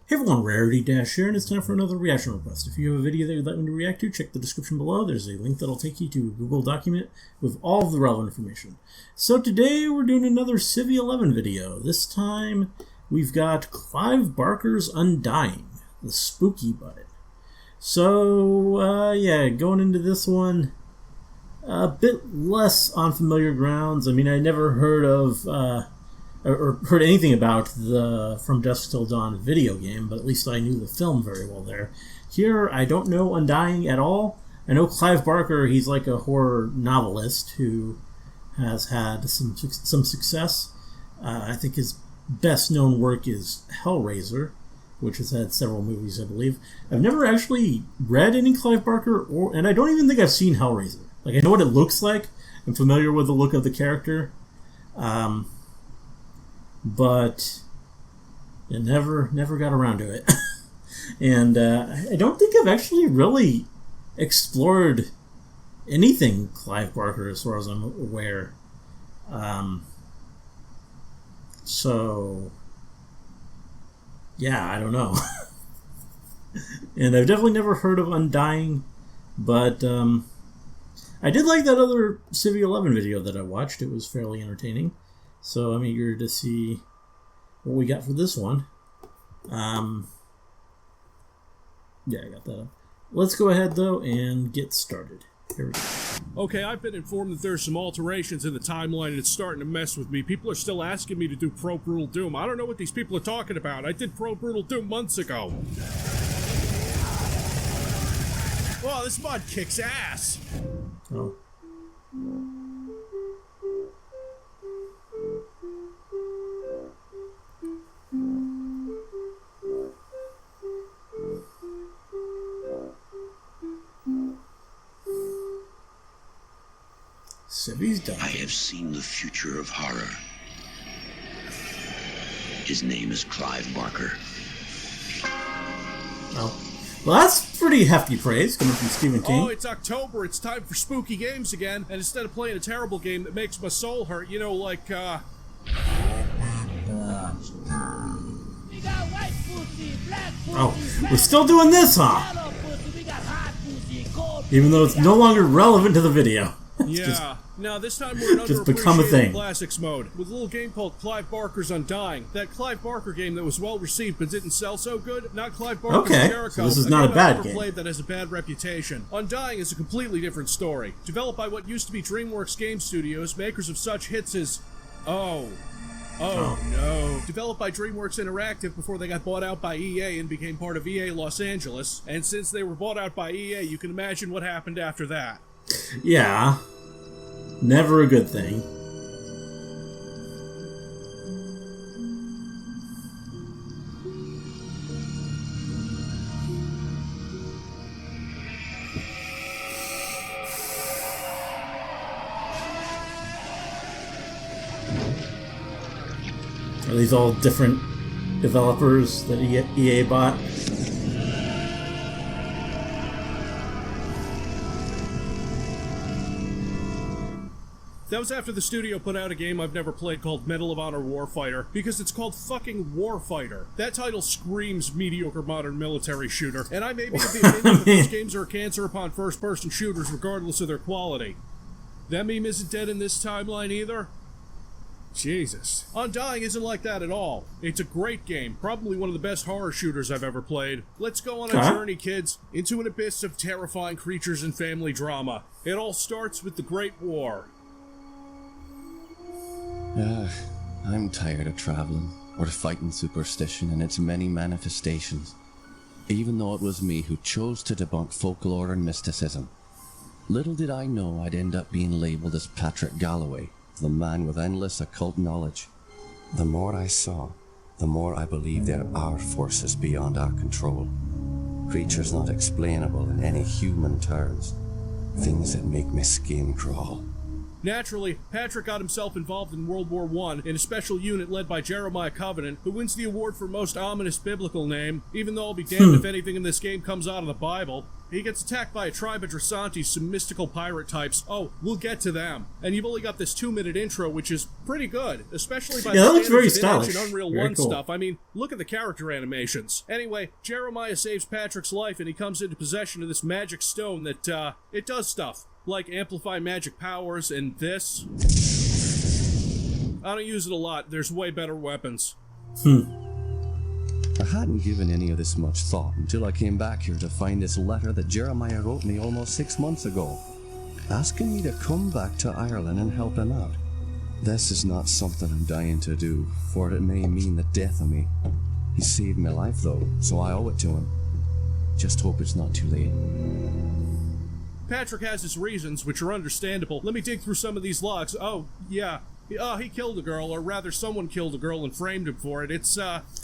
Hey everyone, Rarity Dash here, and it's time for another reaction request. If you have a video that you'd like me to react to, check the description below. There's a link that'll take you to a Google document with all of the relevant information. So today we're doing another Civvie 11 video. This time we've got Clive Barker's Undying, the spooky button. So, yeah, going into this one, a bit less on familiar grounds. I mean, I never heard of, or heard anything about the From Dusk Till Dawn video game, but at least I knew the film very well there. Here, I don't know Undying at all. I know Clive Barker, he's like a horror novelist who has had some success. I think his best known work is Hellraiser, which has had several movies, I believe. I've never actually read any Clive Barker, and I don't even think I've seen Hellraiser. Like, I know what it looks like. I'm familiar with the look of the character. But I never got around to it. And I don't think I've actually really explored anything Clive Barker as far as I'm aware. So, yeah, I don't know. And I've definitely never heard of Undying, but I did like that other Civvie 11 video that I watched. It was fairly entertaining. So I'm eager to see what we got for this one. Yeah, I got that up. Let's go ahead, though, and get started. Here we go. Okay, I've been informed that there's some alterations in the timeline and it's starting to mess with me. People are still asking me to do Pro Brutal Doom. I don't know what these people are talking about. I did Pro Brutal Doom months ago. Wow, this mod kicks ass. Oh. Civvie's done. I have seen the future of horror. His name is Clive Barker. Oh. Well, that's pretty hefty praise coming from Stephen King. Oh, it's October. It's time for spooky games again. And instead of playing a terrible game that makes my soul hurt, you know, like, Oh, we're still doing this, huh? Even though it's no longer relevant to the video. Yeah. Now, this time we're in underappreciated classics mode, with a little game called Clive Barker's Undying. That Clive Barker game that was well received but didn't sell so good. Not Clive Barker's Jericho. So this is not a bad game. Played that has a bad reputation. Undying is a completely different story. Developed by what used to be DreamWorks Game Studios, makers of such hits as... Oh no. Developed by DreamWorks Interactive before they got bought out by EA and became part of EA Los Angeles. And since they were bought out by EA, you can imagine what happened after that. Yeah. Never a good thing. Are these all different developers that EA bought? That was after the studio put out a game I've never played called Medal of Honor Warfighter, because it's called fucking Warfighter. That title screams mediocre modern military shooter, and I may be of the opinion that these games are a cancer upon first-person shooters regardless of their quality. That meme isn't dead in this timeline either? Jesus. Undying isn't like that at all. It's a great game, probably one of the best horror shooters I've ever played. Let's go on a journey, kids, into an abyss of terrifying creatures and family drama. It all starts with the Great War. I'm tired of traveling, or fighting superstition in its many manifestations. Even though it was me who chose to debunk folklore and mysticism. Little did I know I'd end up being labelled as Patrick Galloway, the man with endless occult knowledge. The more I saw, the more I believed there are forces beyond our control. Creatures not explainable in any human terms. Things that make my skin crawl. Naturally, Patrick got himself involved in World War I in a special unit led by Jeremiah Covenant, who wins the award for most ominous biblical name, even though I'll be damned if anything in this game comes out of the Bible. He gets attacked by a tribe of Drasantes, some mystical pirate types. Oh, we'll get to them. And you've only got this 2-minute intro, which is pretty good, especially by the standards of ancient Unreal 1 stuff. I mean, look at the character animations. Anyway, Jeremiah saves Patrick's life, and he comes into possession of this magic stone that, it does stuff, like amplify magic powers and this. I don't use it a lot. There's way better weapons. I hadn't given any of this much thought until I came back here to find this letter that Jeremiah wrote me almost 6 months ago, asking me to come back to Ireland and help him out. This is not something I'm dying to do, for it may mean the death of me. He saved my life though, so I owe it to him. Just hope it's not too late. Patrick has his reasons, which are understandable. Let me dig through some of these logs. Oh, yeah. He killed a girl, or rather someone killed a girl and framed him for it. It's,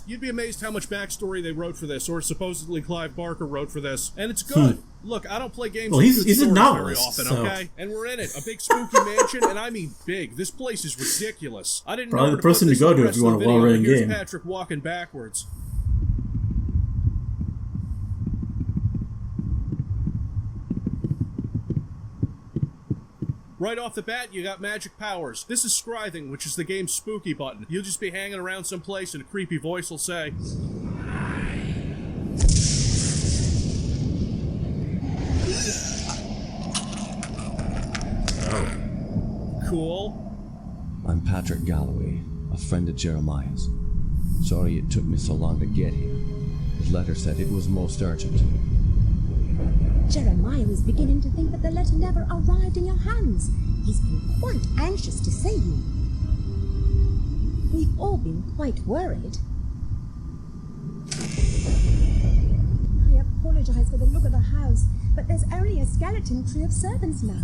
you'd be amazed how much backstory they wrote for this, or supposedly Clive Barker wrote for this. And it's good. Look, I don't play games with good he's a stories novelist, very often, okay? And we're in it. A big spooky mansion, and I mean big. This place is ridiculous. I didn't Probably know the person to go to if you want a well-written game. Here's Patrick walking backwards. Right off the bat, you got magic powers. This is Scything, which is the game's spooky button. You'll just be hanging around someplace and a creepy voice will say, Cool. I'm Patrick Galloway, a friend of Jeremiah's. Sorry it took me so long to get here. His letter said it was most urgent. Jeremiah was beginning to think that the letter never arrived in your hands. He's been quite anxious to see you. We've all been quite worried. I apologize for the look of the house, but there's only a skeleton crew of servants now.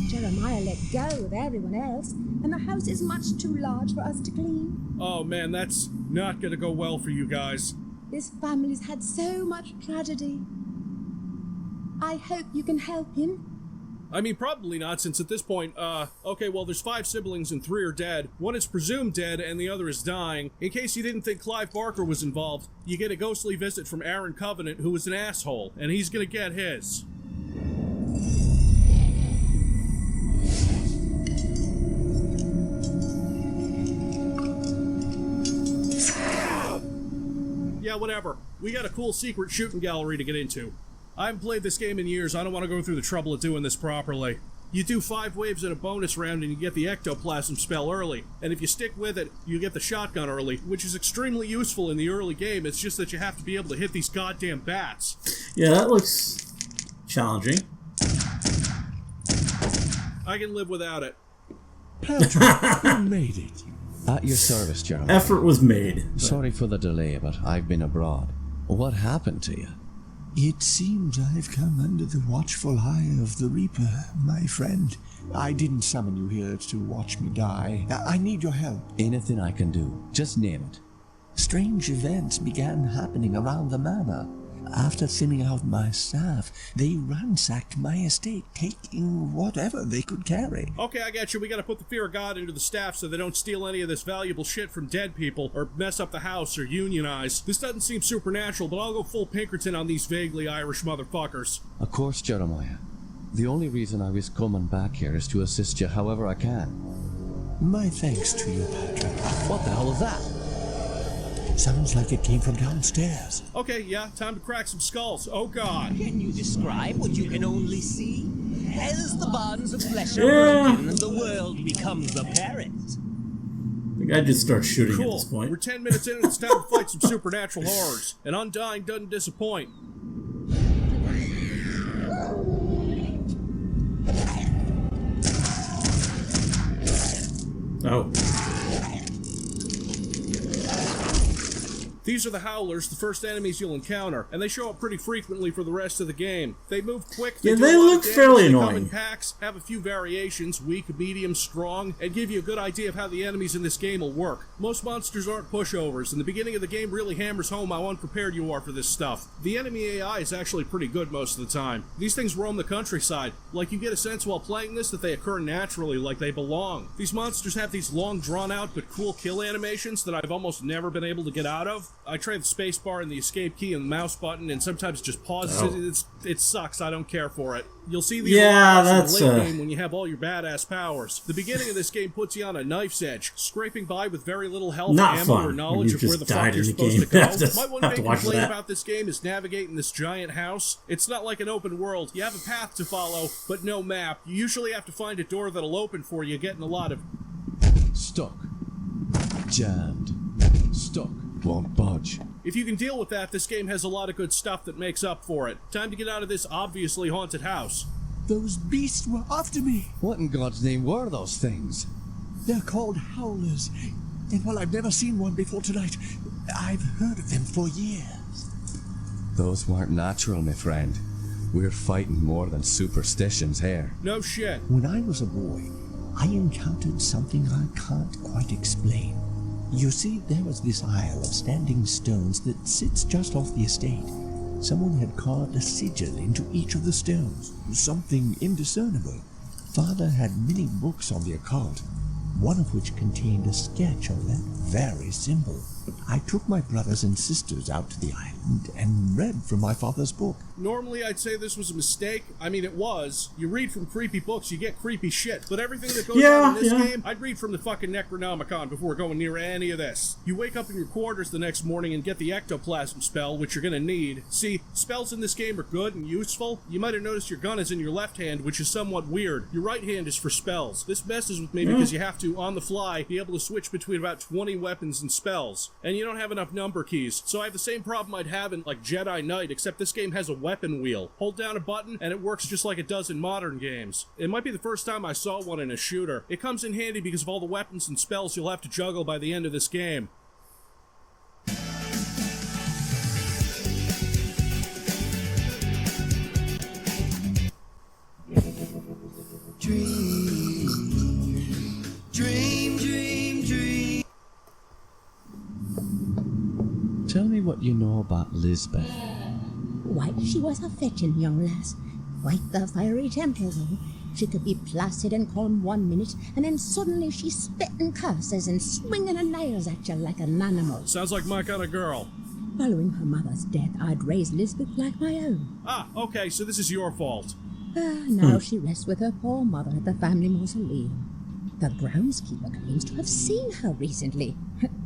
Jeremiah let go of everyone else, and the house is much too large for us to clean. Oh man, that's not gonna go well for you guys. This family's had so much tragedy. I hope you can help him. I mean, probably not, since at this point, okay, well, there's 5 siblings and 3 are dead. One is presumed dead, and the other is dying. In case you didn't think Clive Barker was involved, you get a ghostly visit from Aaron Covenant, who is an asshole, and he's gonna get his. Yeah, whatever. We got a cool secret shooting gallery to get into. I haven't played this game in years. I don't want to go through the trouble of doing this properly. You do 5 waves in a bonus round and you get the ectoplasm spell early. And if you stick with it, you get the shotgun early, which is extremely useful in the early game. It's just that you have to be able to hit these goddamn bats. Yeah, that looks challenging. I can live without it. Patrick, you made it. At your service, Jeremiah. Effort was made. Sorry for the delay, but I've been abroad. What happened to you? It seems I've come under the watchful eye of the Reaper, my friend. I didn't summon you here to watch me die. I need your help. Anything I can do. Just name it. Strange events began happening around the manor. After thinning out my staff, they ransacked my estate, taking whatever they could carry. Okay, I got you. We gotta put the fear of God into the staff so they don't steal any of this valuable shit from dead people, or mess up the house, or unionize. This doesn't seem supernatural, but I'll go full Pinkerton on these vaguely Irish motherfuckers. Of course, Jeremiah. The only reason I was coming back here is to assist you however I can. My thanks to you, Patrick. What the hell is that? Sounds like it came from downstairs. Okay, yeah, time to crack some skulls. Oh god. Can you describe what you can only see? As the bonds of flesh are broken and the world becomes apparent. The guy just starts shooting Cool. at this point. We're 10 minutes in and it's time to fight some supernatural horrors. And Undying doesn't disappoint. Oh. These are the Howlers, the first enemies you'll encounter, and they show up pretty frequently for the rest of the game. They move quick, Yeah, do they a lot of look damage, fairly they come annoying. in packs, have a few variations, weak, medium, strong, and give you a good idea of how the enemies in this game will work. Most monsters aren't pushovers, and the beginning of the game really hammers home how unprepared you are for this stuff. The enemy AI is actually pretty good most of the time. These things roam the countryside. Like, you get a sense while playing this that they occur naturally, like they belong. These monsters have these long, drawn-out, but cool kill animations that I've almost never been able to get out of. I try the spacebar and the escape key and the mouse button, and sometimes just pauses it. It sucks. I don't care for it. You'll see these in the late game when you have all your badass powers. The beginning of this game puts you on a knife's edge, scraping by with very little health, ammo, or knowledge of where the fuck you're supposed to go. My one big complaint about this game is navigating this giant house. It's not like an open world. You have a path to follow, but no map. You usually have to find a door that'll open for you, getting a lot of... Stuck. Jammed. Stuck. Won't budge. If you can deal with that, this game has a lot of good stuff that makes up for it. Time to get out of this obviously haunted house. Those beasts were after me. What in God's name were those things? They're called Howlers. And while I've never seen one before tonight, I've heard of them for years. Those weren't natural, my friend. We're fighting more than superstitions here. No shit. When I was a boy, I encountered something I can't quite explain. You see, there was this isle of standing stones that sits just off the estate. Someone had carved a sigil into each of the stones, something indiscernible. Father had many books on the occult, one of which contained a sketch of that very symbol. I took my brothers and sisters out to the island and read from my father's book. Normally I'd say this was a mistake. I mean, it was. You read from creepy books, you get creepy shit. But everything that goes on in this game, I'd read from the fucking Necronomicon before going near any of this. You wake up in your quarters the next morning and get the ectoplasm spell, which you're gonna need. See, spells in this game are good and useful. You might have noticed your gun is in your left hand, which is somewhat weird. Your right hand is for spells. This messes with me because you have to, on the fly, be able to switch between about 20 weapons and spells. And you don't have enough number keys, so I have the same problem I'd have in, like, Jedi Knight, except this game has a weapon wheel. Hold down a button, and it works just like it does in modern games. It might be the first time I saw one in a shooter. It comes in handy because of all the weapons and spells you'll have to juggle by the end of this game. Tell me what you know about Lisbeth. Why, she was a fetching young lass. Quite the fiery temper, though. She could be placid and calm 1 minute, and then suddenly she's spitting curses and swinging her nails at you like an animal. Sounds like my kind of girl. Following her mother's death, I'd raised Lisbeth like my own. Ah, okay, so this is your fault. Now she rests with her poor mother at the family mausoleum. The groundskeeper claims to have seen her recently.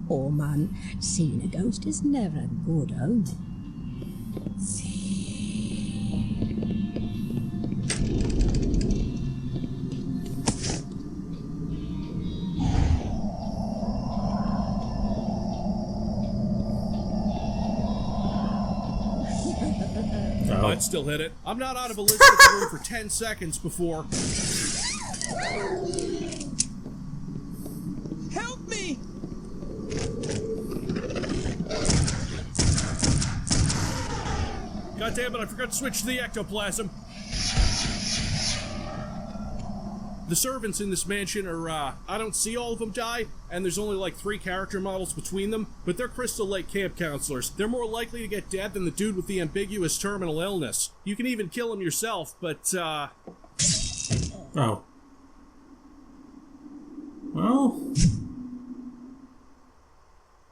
Poor man, seeing a ghost is never a good omen. I'd still hit it. I'm not out of Elizabeth's room for 10 seconds before... Help me! God damn it, I forgot to switch to the ectoplasm. The servants in this mansion are, I don't see all of them die, and there's only like 3 character models between them, but they're Crystal Lake camp counselors. They're more likely to get dead than the dude with the ambiguous terminal illness. You can even kill him yourself, but, Oh. Well...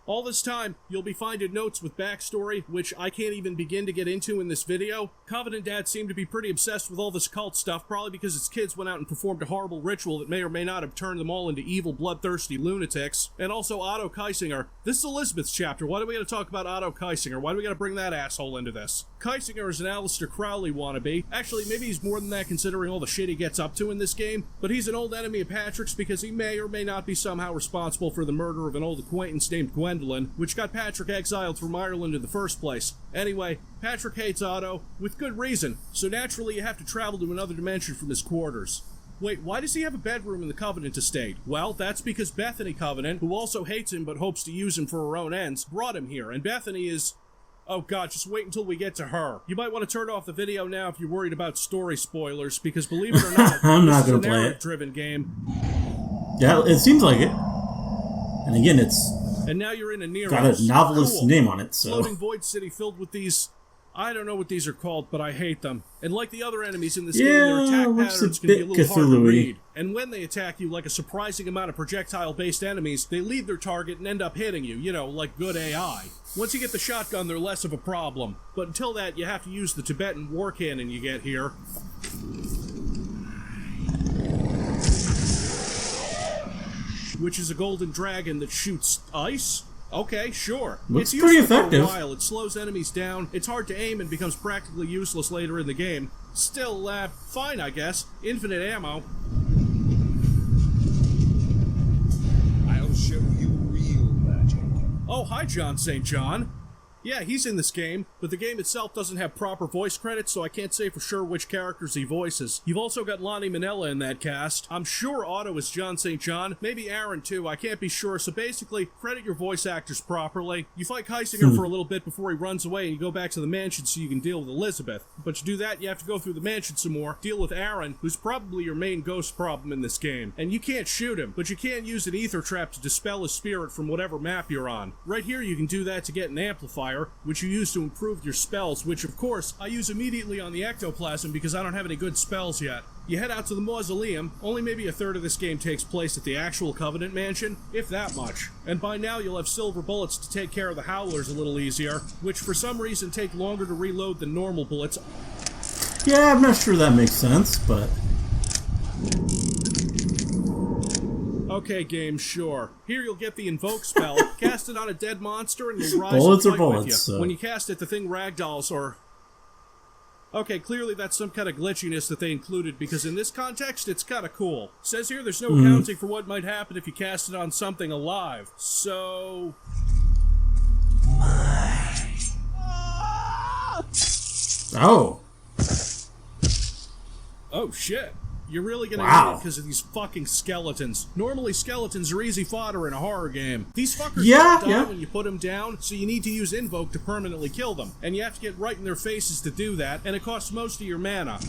all this time, you'll be finding notes with backstory, which I can't even begin to get into in this video. Covenant Dad seemed to be pretty obsessed with all this cult stuff, probably because his kids went out and performed a horrible ritual that may or may not have turned them all into evil, bloodthirsty lunatics. And also Otto Kisinger. This is Elizabeth's chapter. Why do we gotta talk about Otto Kisinger? Why do we gotta bring that asshole into this? Kisinger is an Aleister Crowley wannabe. Actually, maybe he's more than that considering all the shit he gets up to in this game, but he's an old enemy of Patrick's because he may or may not be somehow responsible for the murder of an old acquaintance named Gwendolyn, which got Patrick exiled from Ireland in the first place. Anyway, Patrick hates Otto, with good reason, so naturally you have to travel to another dimension from his quarters. Wait, why does he have a bedroom in the Covenant estate? Well, that's because Bethany Covenant, who also hates him but hopes to use him for her own ends, brought him here, and Bethany is... Oh god, just wait until we get to her. You might want to turn off the video now if you're worried about story spoilers, because believe it or not, I'm not this is gonna a play it. narrative-driven game. Yeah, it seems like it. And again, it's And now you're in a near got a novelist name on it, so... Floating void city filled with these... I don't know what these are called, but I hate them. And like the other enemies in this game, their attack patterns can be a little hard to read. And when they attack you, like a surprising amount of projectile-based enemies, they leave their target and end up hitting you, you know, like good AI. Once you get the shotgun, they're less of a problem. But until that, you have to use the Tibetan war cannon you get here. Which is a golden dragon that shoots ice? Okay, sure. Looks It's pretty useful effective. for a while. It slows enemies down. It's hard to aim and becomes practically useless later in the game. Still, fine, I guess. Infinite ammo. I'll show you real magic. Oh, hi, John St. John. Yeah, he's in this game, but the game itself doesn't have proper voice credits, so I can't say for sure which characters he voices. You've also got Lonnie Manella in that cast. I'm sure Otto is John St. John, maybe Aaron too, I can't be sure, so basically, credit your voice actors properly. You fight Kisinger for a little bit before he runs away, and you go back to the mansion so you can deal with Elizabeth. But to do that, you have to go through the mansion some more, deal with Aaron, who's probably your main ghost problem in this game. And you can't shoot him, but you can use an ether trap to dispel his spirit from whatever map you're on. Right here, you can do that to get an amplifier, which you use to improve your spells, which of course I use immediately on the ectoplasm because I don't have any good spells yet. You head out to the mausoleum. Only maybe a third of this game takes place at the actual Covenant mansion, if that much. And by now you'll have silver bullets to take care of the howlers a little easier, which for some reason take longer to reload than normal bullets. Yeah, I'm not sure that makes sense, but... Okay, game, sure. Here you'll get the invoke spell, cast it on a dead monster, and it'll rise Bullets and are fight with bullets, you. so. When you cast it, the thing ragdolls, or... Okay, clearly that's some kind of glitchiness that they included, because in this context, it's kind of cool. Says here there's no counting for what might happen if you cast it on something alive. So... Oh. Oh, shit. You're really gonna Wow. need it because of these fucking skeletons. Normally, skeletons are easy fodder in a horror game. These fuckers Yeah, don't die yeah. when you put them down, so you need to use Invoke to permanently kill them. And you have to get right in their faces to do that, and it costs most of your mana.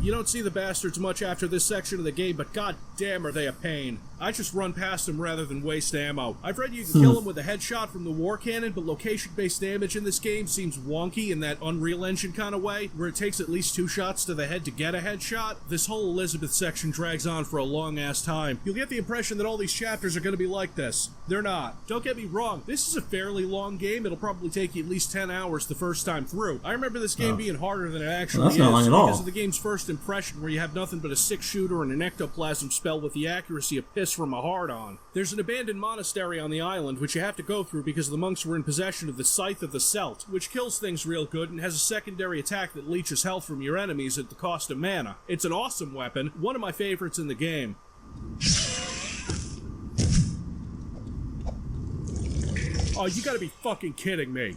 You don't see the bastards much after this section of the game, but god damn are they a pain. I just run past them rather than waste ammo. I've read you can kill them with a headshot from the war cannon, but location-based damage in this game seems wonky in that Unreal Engine kind of way, where it takes at least 2 shots to the head to get a headshot. This whole Elizabeth section drags on for a long-ass time. You'll get the impression that all these chapters are going to be like this. They're not. Don't get me wrong, this is a fairly long game. It'll probably take you at least 10 hours the first time through. I remember this game being harder than it actually That's not long is at all. because of the game's first impression, where you have nothing but a 6-shooter and an ectoplasm spell with the accuracy of piss from a hard-on. There's an abandoned monastery on the island which you have to go through because the monks were in possession of the Scythe of the Celt, which kills things real good and has a secondary attack that leeches health from your enemies at the cost of mana. It's an awesome weapon, one of my favorites in the game. Oh, you gotta be fucking kidding me.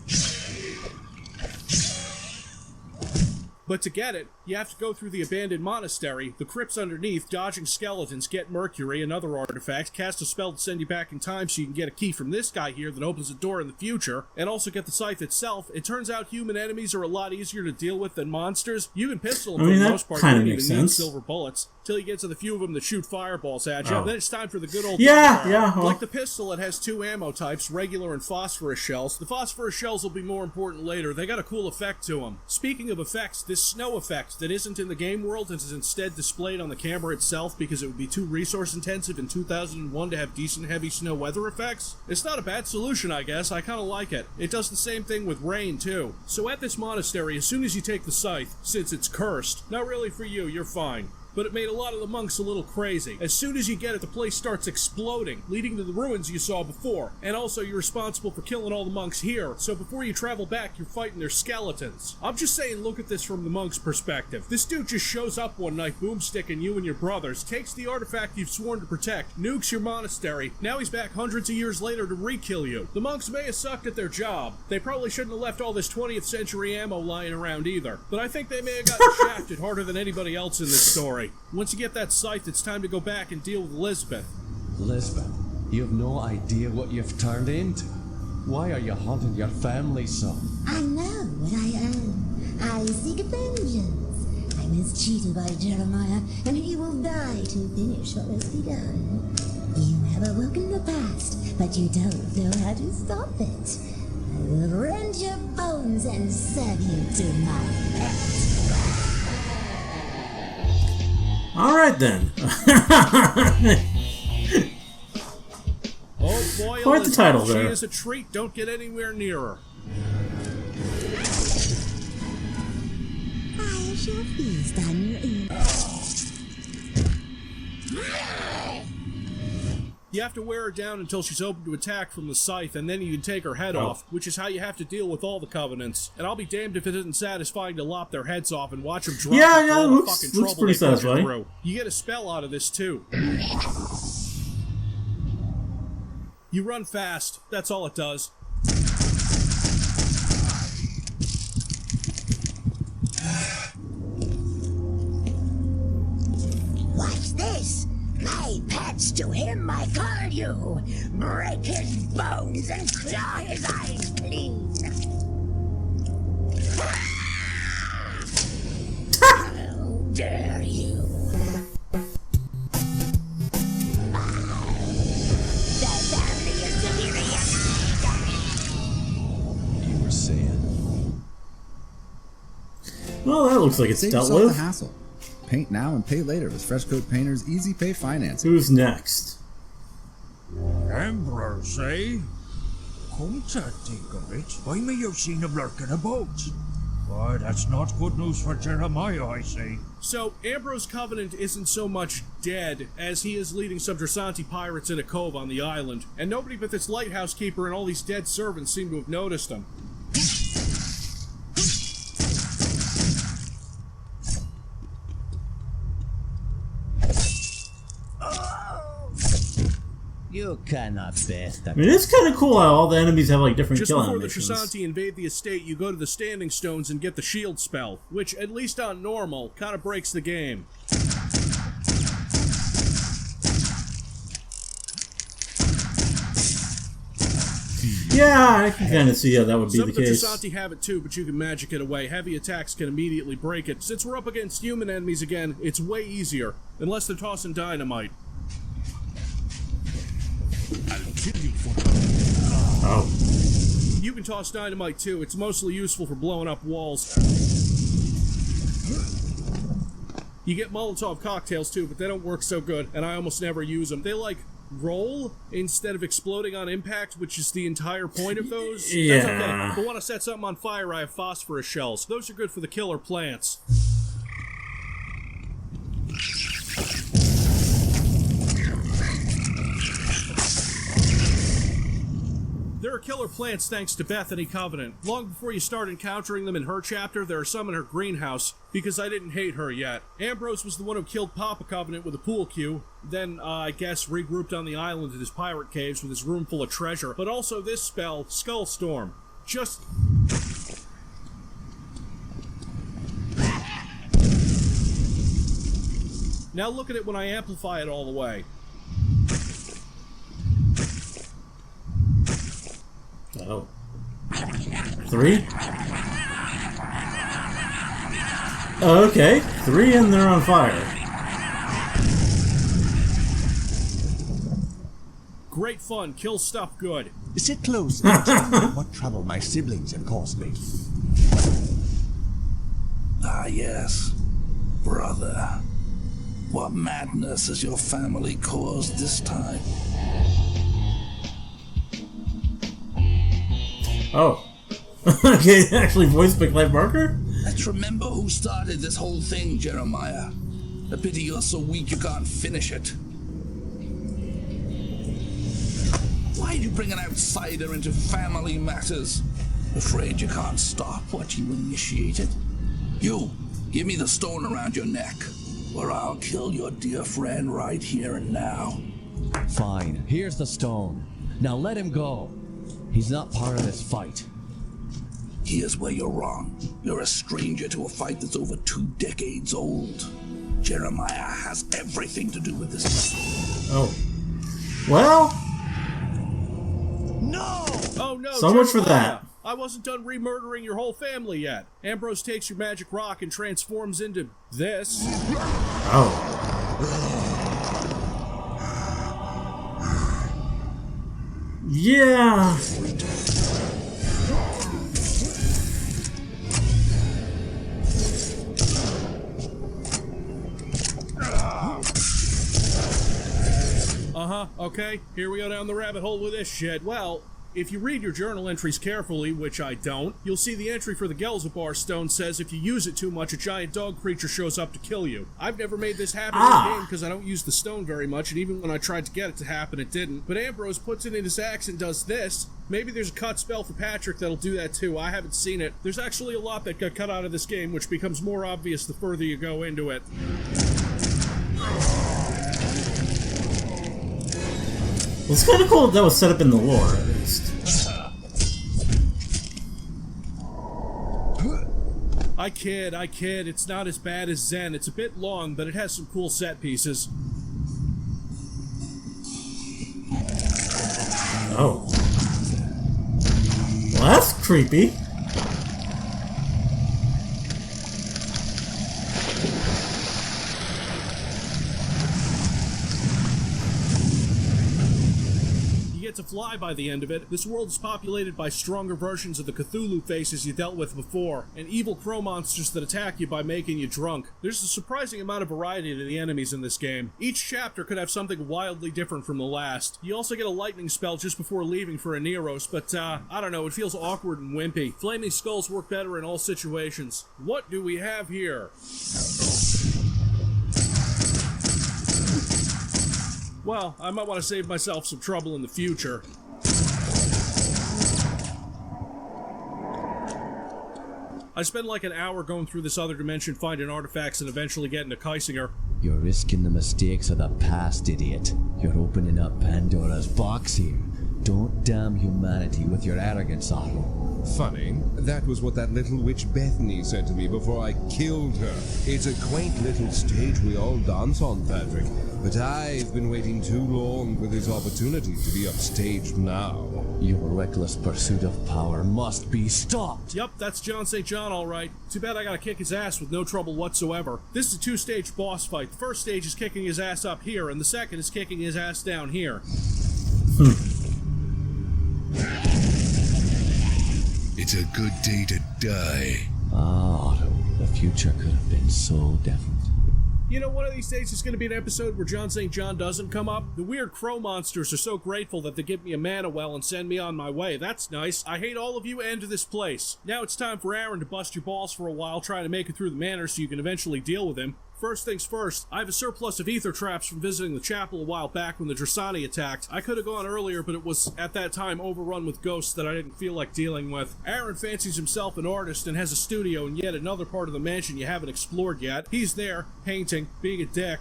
But to get it, you have to go through the abandoned monastery, the crypts underneath, dodging skeletons, get Mercury, another artifact, cast a spell to send you back in time so you can get a key from this guy here that opens a door in the future, and also get the Scythe itself. It turns out human enemies are a lot easier to deal with than monsters. You can pistol them for the most part, you don't even need silver bullets, till you get to the few of them that shoot fireballs at you. Then it's time for the good old Like the pistol, it has 2 ammo types, regular and phosphorus shells. The phosphorus shells will be more important later. They got a cool effect to them. Speaking of effects, this snow effect that isn't in the game world and is instead displayed on the camera itself because it would be too resource intensive in 2001 to have decent heavy snow weather effects. It's not a bad solution, I guess. I kind of like it. It does the same thing with rain too. So at this monastery, as soon as you take the Scythe, since it's cursed, not really for you, you're fine. but it made a lot of the monks a little crazy. As soon as you get it, the place starts exploding, leading to the ruins you saw before. And also, you're responsible for killing all the monks here, so before you travel back, you're fighting their skeletons. I'm just saying, look at this from the monk's perspective. This dude just shows up one night, boomsticking you and your brothers, takes the artifact you've sworn to protect, nukes your monastery. Now he's back hundreds of years later to re-kill you. The monks may have sucked at their job. They probably shouldn't have left all this 20th century ammo lying around either. But I think they may have gotten shafted harder than anybody else in this story. Once you get that scythe, it's time to go back and deal with Elizabeth. Elizabeth, you have no idea what you've turned into. Why are you haunting your family so? I know what I am. I seek vengeance. I was cheated by Jeremiah, and he will die to finish what was begun. You have awoken the past, but you don't know how to stop it. I will rend your bones and serve you to my pet. Alright then. Oh boy, Quite the title there. She is a treat. Don't get anywhere near her. I shall feast on your ear. You have to wear her down until she's open to attack from the scythe, and then you can take her head off, which is how you have to deal with all the covenants. And I'll be damned if it isn't satisfying to lop their heads off and watch them drop. Yeah, all the looks fucking trouble pretty they put you satisfying. through. You get a spell out of this too. You run fast. That's all it does. Watch this! My pets, to him I call you! Break his bones and claw his eyes clean! How dare you! The family is superior! You were saying? Well, that looks like it's Save dealt yourself with. the hassle. Paint now and pay later with Fresh Coat Painter's Easy Pay financing. Who's next? Ambrose, eh? Come to think of it, I may have seen him lurking about. Why, that's not good news for Jeremiah, I say. So, Ambrose Covenant isn't so much dead as he is leading some Drasanti pirates in a cove on the island, and nobody but this lighthouse keeper and all these dead servants seem to have noticed him. You cannot bear that. I mean, it's kind of cool how all the enemies have like different Just kill before the animations. Drasanti invade the estate, you go to the Standing Stones and get the shield spell, which, at least on normal, kind of breaks the game. Yeah, I can kind of see how that would be Some the of the case. Drasanti have it too, but you can magic it away. Heavy attacks can immediately break it. Since we're up against human enemies again, it's way easier, unless they're tossing dynamite. Oh. You can toss dynamite too. It's mostly useful for blowing up walls. You get Molotov cocktails too, but they don't work so good, and I almost never use them. They like roll instead of exploding on impact, which is the entire point of those. Yeah. That's okay. But when I set something on fire, I have phosphorus shells. Those are good for the killer plants. There are killer plants thanks to Bethany Covenant. Long before you start encountering them in her chapter, there are some in her greenhouse, because I didn't hate her yet. Ambrose was the one who killed Papa Covenant with a pool cue, then, I guess, regrouped on the island in his pirate caves with his room full of treasure, but also this spell, Skull Storm. Just... Now look at it when I amplify it all the way. Oh. 3? Oh, okay. 3 and they're on fire. Great fun, kill stuff good. Sit close and tell me what trouble my siblings have caused me. Ah, yes. Brother. What madness has your family caused this time? Oh. Okay, actually voiced by Clive Barker? Let's remember who started this whole thing, Jeremiah. A pity you're so weak you can't finish it. Why'd you bring an outsider into family matters? Afraid you can't stop what you initiated? You, give me the stone around your neck, or I'll kill your dear friend right here and now. Fine, here's the stone. Now let him go. He's not part of this fight. Here's where you're wrong. You're a stranger to a fight that's over 2 decades old. Jeremiah has everything to do with this. Oh. Well. No! Oh no, So much for that. I wasn't done remurdering your whole family yet. Ambrose takes your magic rock and transforms into this. Oh. Yeah. Okay, here we go down the rabbit hole with this shit. Well, if you read your journal entries carefully, which I don't, you'll see the entry for the Gelzabar stone says if you use it too much, a giant dog creature shows up to kill you. I've never made this happen in the game because I don't use the stone very much, and even when I tried to get it to happen, it didn't. But Ambrose puts it in his axe and does this. Maybe there's a cut spell for Patrick that'll do that too. I haven't seen it. There's actually a lot that got cut out of this game, which becomes more obvious the further you go into it. Well, it's kind of cool that was set up in the lore, at least. I kid. It's not as bad as Zen. It's a bit long, but it has some cool set pieces. Oh. Well, that's creepy. To fly by the end of it. This world is populated by stronger versions of the Cthulhu faces you dealt with before, and evil crow monsters that attack you by making you drunk. There's a surprising amount of variety to the enemies in this game. Each chapter could have something wildly different from the last. You also get a lightning spell just before leaving for a Neros, but I don't know, it feels awkward and wimpy. Flaming skulls work better in all situations. What do we have here? Well, I might want to save myself some trouble in the future. I spend like an hour going through this other dimension, finding artifacts, and eventually getting to Kisinger. You're risking the mistakes of the past, idiot. You're opening up Pandora's box here. Don't damn humanity with your arrogance, Otto. Funny, that was what that little witch Bethany said to me before I killed her. It's a quaint little stage we all dance on, Patrick. But I've been waiting too long for this opportunity to be upstaged now. Your reckless pursuit of power must be stopped. Yup, that's John St. John, alright. Too bad I gotta kick his ass with no trouble whatsoever. This is a 2-stage boss fight. The first stage is kicking his ass up here, and the second is kicking his ass down here. It's a good day to die. Ah, Otto, the future could have been so different. You know, one of these days there's going to be an episode where John St. John doesn't come up. The weird crow monsters are so grateful that they give me a mana well and send me on my way. That's nice. I hate all of you and this place. Now it's time for Aaron to bust your balls for a while, trying to make it through the manor so you can eventually deal with him. First things first, I have a surplus of ether traps from visiting the chapel a while back when the Drasani attacked. I could have gone earlier, but it was, at that time, overrun with ghosts that I didn't feel like dealing with. Aaron fancies himself an artist and has a studio in yet another part of the mansion you haven't explored yet. He's there, painting, being a dick.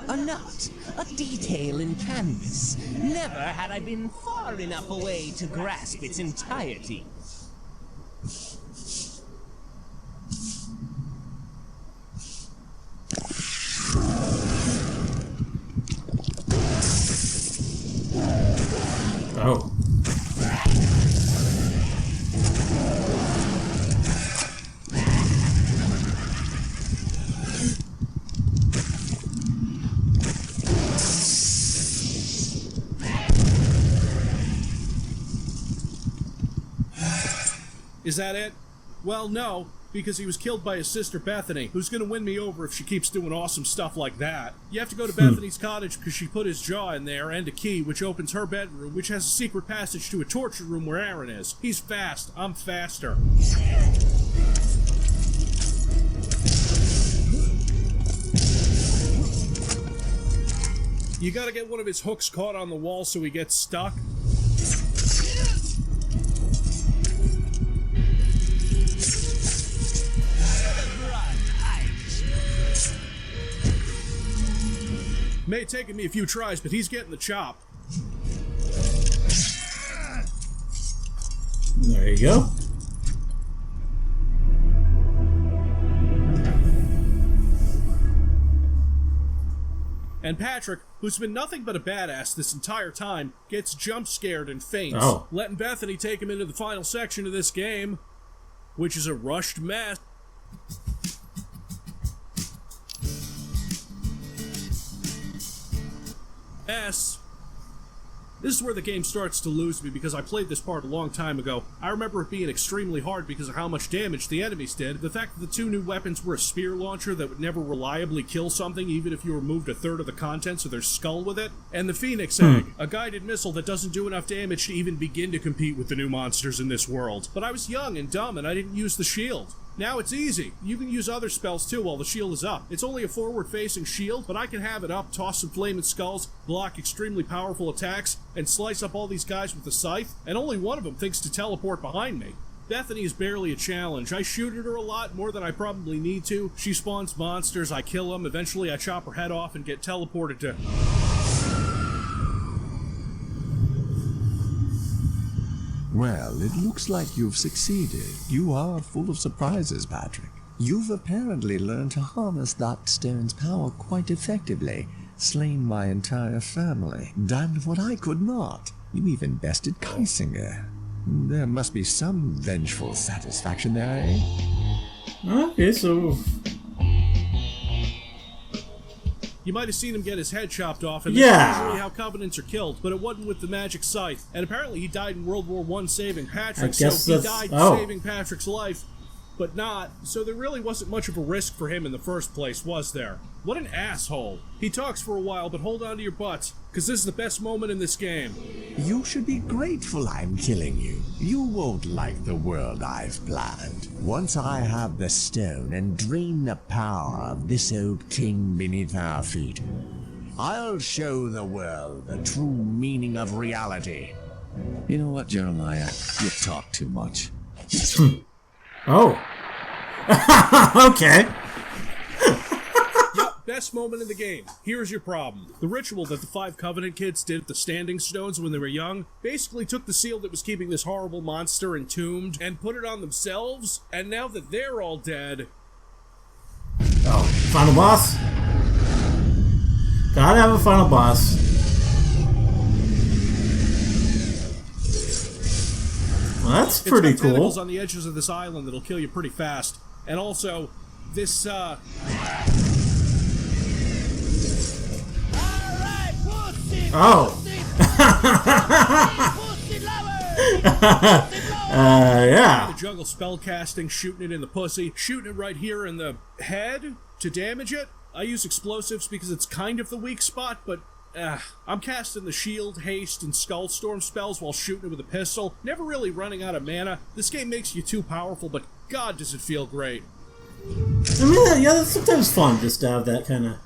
A knot, a detail in canvas. Never had I been far enough away to grasp its entirety. Oh. Is that it? Well, no, because he was killed by his sister Bethany, who's gonna win me over if she keeps doing awesome stuff like that. You have to go to Bethany's cottage because she put his jaw in there, and a key, which opens her bedroom, which has a secret passage to a torture room where Aaron is. He's fast. I'm faster. You gotta get one of his hooks caught on the wall so he gets stuck. May have taken me a few tries, but he's getting the chop. There you go. And Patrick, who's been nothing but a badass this entire time, gets jump scared and faints, letting Bethany take him into the final section of this game, which is a rushed mess. This is where the game starts to lose me because I played this part a long time ago. I remember it being extremely hard because of how much damage the enemies did. The fact that the two new weapons were a spear launcher that would never reliably kill something even if you removed a third of the contents of their skull with it. And the Phoenix Egg, a guided missile that doesn't do enough damage to even begin to compete with the new monsters in this world. But I was young and dumb and I didn't use the shield. Now it's easy. You can use other spells too while the shield is up. It's only a forward-facing shield, but I can have it up, toss some flaming skulls, block extremely powerful attacks, and slice up all these guys with the Scythe, and only one of them thinks to teleport behind me. Bethany is barely a challenge. I shoot at her a lot, more than I probably need to. She spawns monsters, I kill them, eventually I chop her head off and get teleported to... Well, it looks like you've succeeded. You are full of surprises, Patrick. You've apparently learned to harness that stone's power quite effectively, slain my entire family, done what I could not. You even bested Kisinger. There must be some vengeful satisfaction there, eh? Okay, so... You might have seen him get his head chopped off, and that's usually how Covenants are killed, but it wasn't with the magic Scythe. And apparently he died in World War I saving Patrick, so he died saving Patrick's life, but not, so there really wasn't much of a risk for him in the first place, was there? What an asshole. He talks for a while, but hold on to your butts, because this is the best moment in this game. You should be grateful I'm killing you. You won't like the world I've planned. Once I have the stone and drain the power of this old king beneath our feet, I'll show the world the true meaning of reality. You know what, Jeremiah? You talk too much. Oh. Okay. Best moment in the game. Here's your problem. The ritual that the 5 Covenant kids did at the Standing Stones when they were young basically took the seal that was keeping this horrible monster entombed and put it on themselves, and now that they're all dead... Oh, final boss? Gotta have a final boss. Well, that's pretty cool. Tentacles on the edges of this island that'll kill you pretty fast. And also, this, Oh. Yeah. The jungle spell casting, shooting it in the pussy, shooting it right here in the head to damage it. I use explosives because it's kind of the weak spot, but I'm casting the shield, haste, and skull storm spells while shooting it with a pistol. Never really running out of mana. This game makes you too powerful, but God does it feel great. I mean, yeah, that's sometimes fun just to have that kind of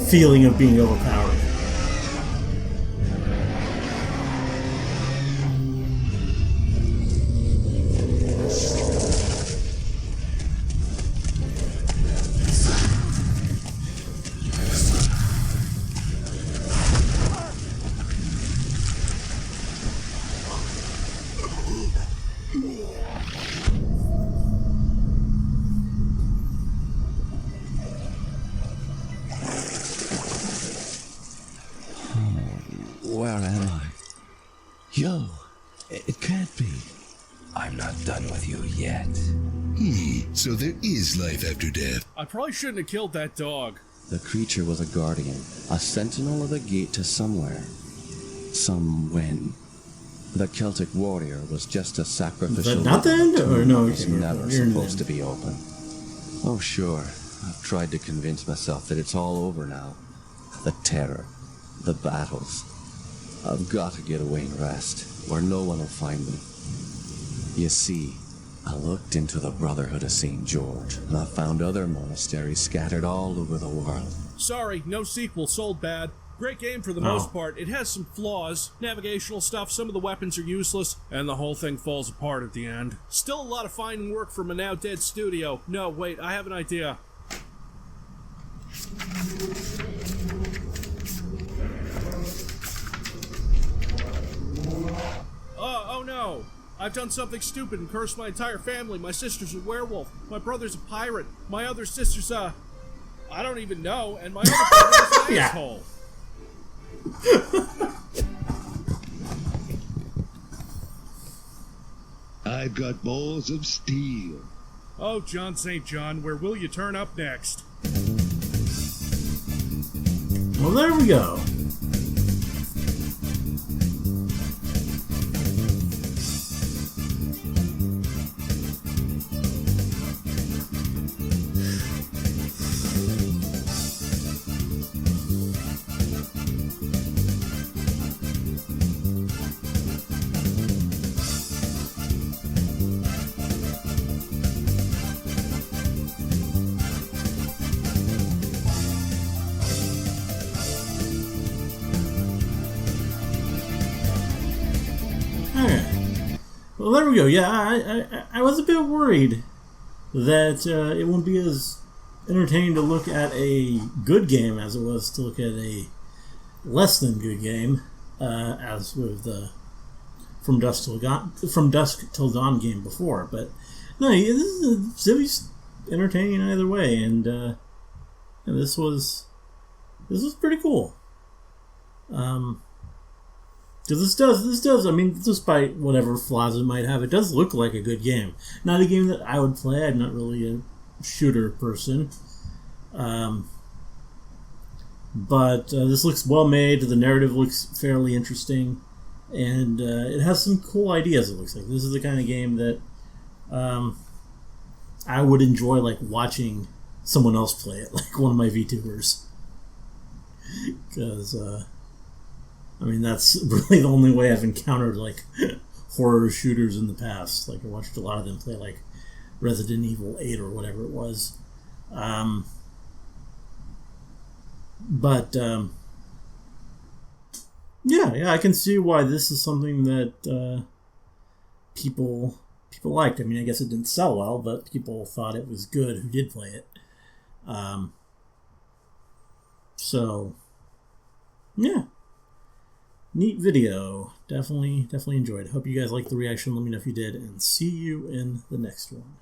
feeling of being overpowered. Where am I? Yo, it can't be. I'm not done with you yet. So there is life after death. I probably shouldn't have killed that dog. The creature was a guardian, a sentinel of the gate to somewhere. Some when. The Celtic warrior was just a sacrificial... Is that not the end? Or no? It was never supposed to be open. Oh, sure. I've tried to convince myself that it's all over now. The terror. The battles. I've got to get away and rest, where no one will find me. You see, I looked into the Brotherhood of St. George, and I found other monasteries scattered all over the world. Sorry, no sequel, sold bad. Great game for the most part. It has some flaws, navigational stuff, some of the weapons are useless, and the whole thing falls apart at the end. Still a lot of fine work from a now dead studio. No, wait, I have an idea. Oh no! I've done something stupid and cursed my entire family. My sister's a werewolf. My brother's a pirate. My other sister's I don't even know. And my other brother's an asshole. I've got balls of steel. Oh, John St. John, where will you turn up next? Well, there we go. Well, there we go. Yeah, I was a bit worried that it won't be as entertaining to look at a good game as it was to look at a less than good game, as with the From Dusk Till Dawn game before. But no, Civvie's entertaining either way, and this was pretty cool. Because this does, I mean, despite whatever flaws it might have, it does look like a good game. Not a game that I would play. I'm not really a shooter person. But this looks well made. The narrative looks fairly interesting. And it has some cool ideas, it looks like. This is the kind of game that I would enjoy, like, watching someone else play it, like one of my VTubers. Because, I mean, that's really the only way I've encountered, like, horror shooters in the past. Like, I watched a lot of them play, like, Resident Evil 8 or whatever it was. Yeah, I can see why this is something that people liked. I mean, I guess it didn't sell well, but people thought it was good who did play it. So, yeah. Neat video. Definitely enjoyed. Hope you guys liked the reaction. Let me know if you did, and see you in the next one.